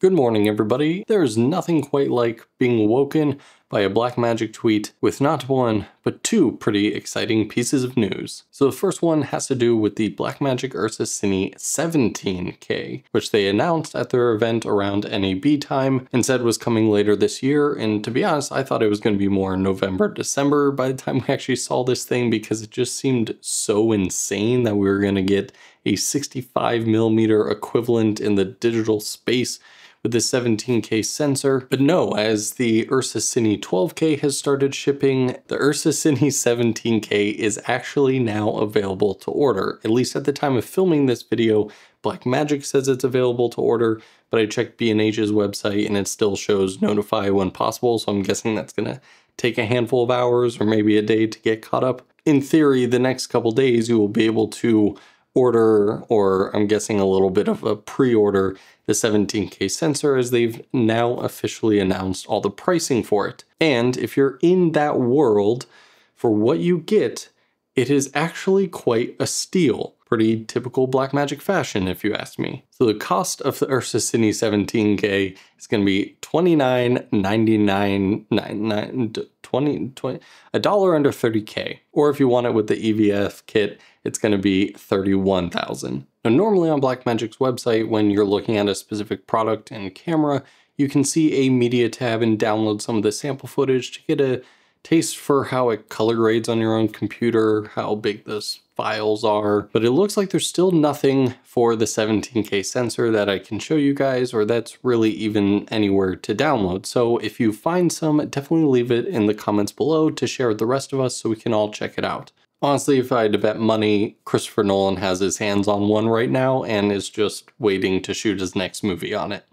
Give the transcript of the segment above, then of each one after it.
Good morning, everybody. There's nothing quite like being woken by a Blackmagic tweet with not one, but two pretty exciting pieces of news. So the first one has to do with the Blackmagic 𝗬𝗧𝗨𝗙𝗙 17K, which they announced at their event around NAB time and said was coming later this year. And to be honest, I thought it was going to be more in November, December by the time we actually saw this thing, because it just seemed so insane that we were going to get a 65mm equivalent in the digital space with the 17K sensor. But no, as the 𝗬𝗧𝗨𝗙𝗙 12K has started shipping, the 𝗬𝗧𝗨𝗙𝗙 17K is actually now available to order. At least at the time of filming this video, Blackmagic says it's available to order, but I checked B&H's website and it still shows notify when possible, so I'm guessing that's gonna take a handful of hours or maybe a day to get caught up. In theory, the next couple days you will be able to order, or I'm guessing a little bit of a pre-order, the 17K sensor, as they've now officially announced all the pricing for it. And if you're in that world, for what you get, it is actually quite a steal. Pretty typical Blackmagic fashion, if you ask me. So the cost of the 𝗬𝗧𝗨𝗙 17K is going to be $29.99, a dollar under 30K. Or if you want it with the EVF kit, it's going to be $31,000. Now, normally on Blackmagic's website, when you're looking at a specific product and camera, you can see a media tab and download some of the sample footage to get a taste for how it color grades on your own computer, how big those files are. But it looks like there's still nothing for the 17K sensor that I can show you guys, or that's really even anywhere to download. So if you find some, definitely leave it in the comments below to share with the rest of us so we can all check it out. Honestly, if I had to bet money, Christopher Nolan has his hands on one right now and is just waiting to shoot his next movie on it.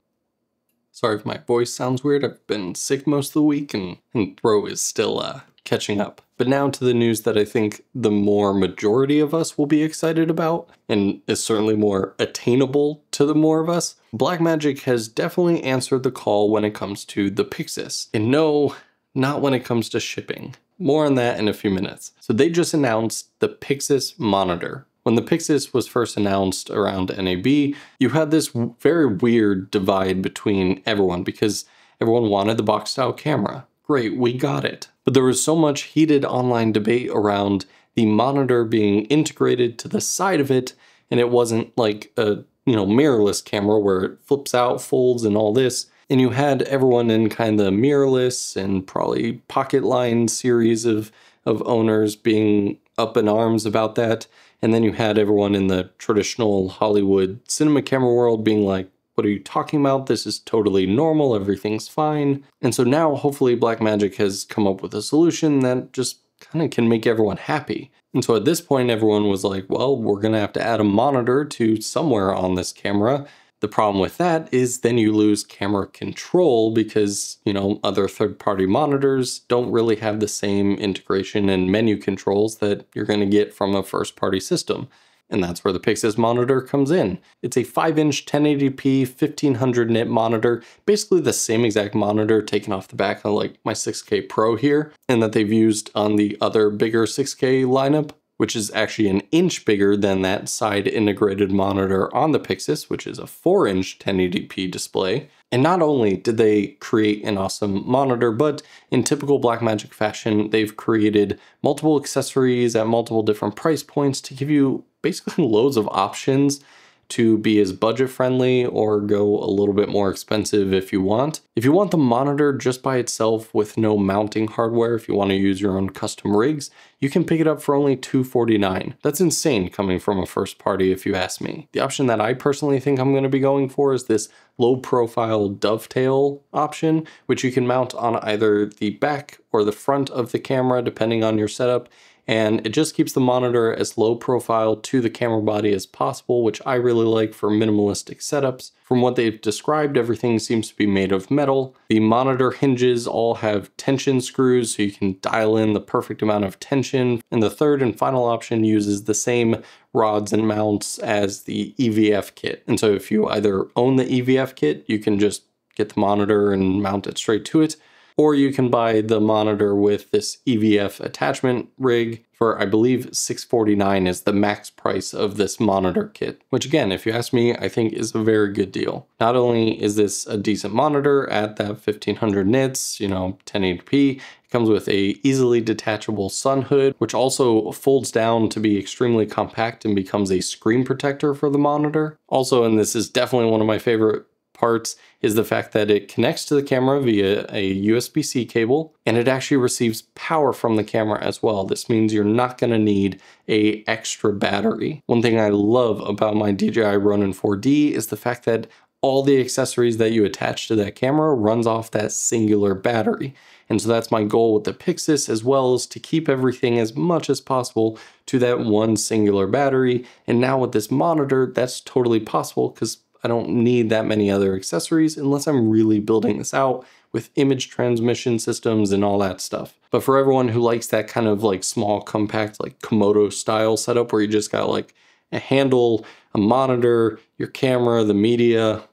Sorry if my voice sounds weird. I've been sick most of the week and throat is still catching up. But now to the news that I think the more majority of us will be excited about, and is certainly more attainable to the more of us. Blackmagic has definitely answered the call when it comes to the PYXIS. And no, not when it comes to shipping. More on that in a few minutes. So they just announced the PYXIS monitor. When the PYXIS was first announced around NAB, you had this very weird divide between everyone because everyone wanted the box style camera. Great, we got it. But there was so much heated online debate around the monitor being integrated to the side of it, and it wasn't like a mirrorless camera where it flips out, folds, and all this. And you had everyone in kind of the mirrorless and probably pocket line series of owners being up in arms about that. And then you had everyone in the traditional Hollywood cinema camera world being like, what are you talking about? This is totally normal. Everything's fine. And so now hopefully Blackmagic has come up with a solution that just kind of can make everyone happy. And so at this point, everyone was like, well, we're going to have to add a monitor to somewhere on this camera. The problem with that is then you lose camera control because, other third-party monitors don't really have the same integration and menu controls that you're going to get from a first-party system. And that's where the PYXIS monitor comes in. It's a 5-inch 1080p 1500 nit monitor, basically the same exact monitor taken off the back of like my 6K Pro here, and that they've used on the other bigger 6K lineup, which is actually an inch bigger than that side integrated monitor on the PYXIS, which is a 4-inch 1080p display. And not only did they create an awesome monitor, but in typical Blackmagic fashion, they've created multiple accessories at multiple different price points to give you basically loads of options to be as budget friendly or go a little bit more expensive if you want. If you want the monitor just by itself with no mounting hardware, if you want to use your own custom rigs, you can pick it up for only $249. That's insane coming from a first party if you ask me. The option that I personally think I'm going to be going for is this low profile dovetail option, which you can mount on either the back or the front of the camera depending on your setup. And it just keeps the monitor as low profile to the camera body as possible, which I really like for minimalistic setups. From what they've described, everything seems to be made of metal. The monitor hinges all have tension screws, so you can dial in the perfect amount of tension. And the third and final option uses the same rods and mounts as the EVF kit. And so if you either own the EVF kit, you can just get the monitor and mount it straight to it. or you can buy the monitor with this EVF attachment rig for, I believe, $649 is the max price of this monitor kit, which again, if you ask me, I think is a very good deal. Not only is this a decent monitor at that 1500 nits, 1080p, it comes with a easily detachable sun hood, which also folds down to be extremely compact and becomes a screen protector for the monitor. Also, and this is definitely one of my favorite parts, is the fact that it connects to the camera via a USB-C cable, and it actually receives power from the camera as well. This means you're not going to need an extra battery. One thing I love about my DJI Ronin 4D is the fact that all the accessories that you attach to that camera runs off that singular battery. And so that's my goal with the PYXIS, as well as to keep everything as much as possible to that one singular battery. And now with this monitor, that's totally possible because I don't need that many other accessories unless I'm really building this out with image transmission systems and all that stuff. But for everyone who likes that kind of like small, compact, like Komodo style setup where you just got like a handle, a monitor, your camera, the media,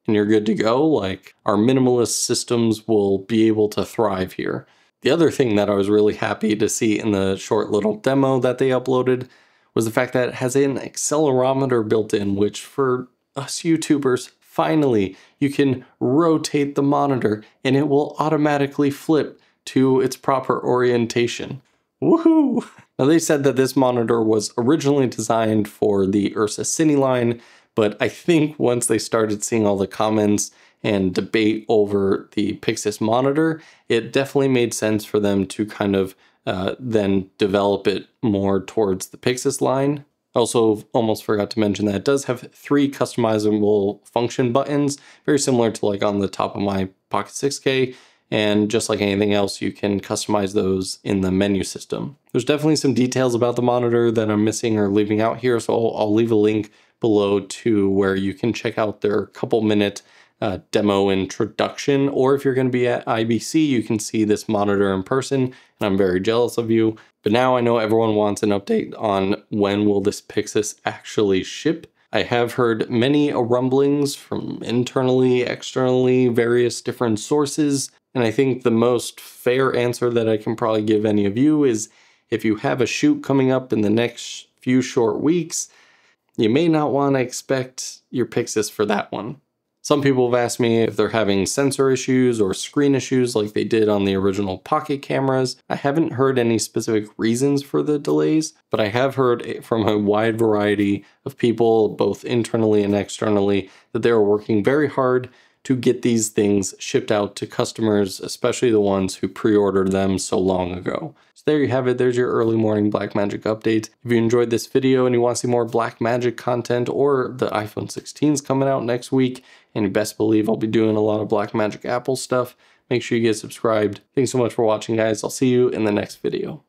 and you're good to go, like our minimalist systems will be able to thrive here. The other thing that I was really happy to see in the short little demo that they uploaded was the fact that it has an accelerometer built in, which for us YouTubers, finally, you can rotate the monitor and it will automatically flip to its proper orientation. Woohoo! Now they said that this monitor was originally designed for the 𝗬𝗧𝗨𝗙𝗙 line, but I think once they started seeing all the comments and debate over the PYXIS monitor, it definitely made sense for them to kind of then develop it more towards the PYXIS line. Also, almost forgot to mention that it does have 3 customizable function buttons, very similar to like on the top of my Pocket 6K, and just like anything else, you can customize those in the menu system. There's definitely some details about the monitor that I'm missing or leaving out here, so I'll leave a link below to where you can check out their couple-minute demo introduction, or if you're going to be at IBC, you can see this monitor in person, and I'm very jealous of you. But now I know everyone wants an update on when will this PYXIS actually ship. I have heard many rumblings from internally, externally, various different sources, and I think the most fair answer that I can probably give any of you is if you have a shoot coming up in the next few short weeks, you may not want to expect your PYXIS for that one. Some people have asked me if they're having sensor issues or screen issues like they did on the original Pocket cameras. I haven't heard any specific reasons for the delays, but I have heard from a wide variety of people, both internally and externally, that they're working very hard to get these things shipped out to customers, especially the ones who pre-ordered them so long ago. So there you have it. There's your early morning Blackmagic update. If you enjoyed this video and you want to see more Blackmagic content, or the iPhone 16's coming out next week, and you best believe I'll be doing a lot of Blackmagic Apple stuff, make sure you get subscribed. Thanks so much for watching, guys. I'll see you in the next video.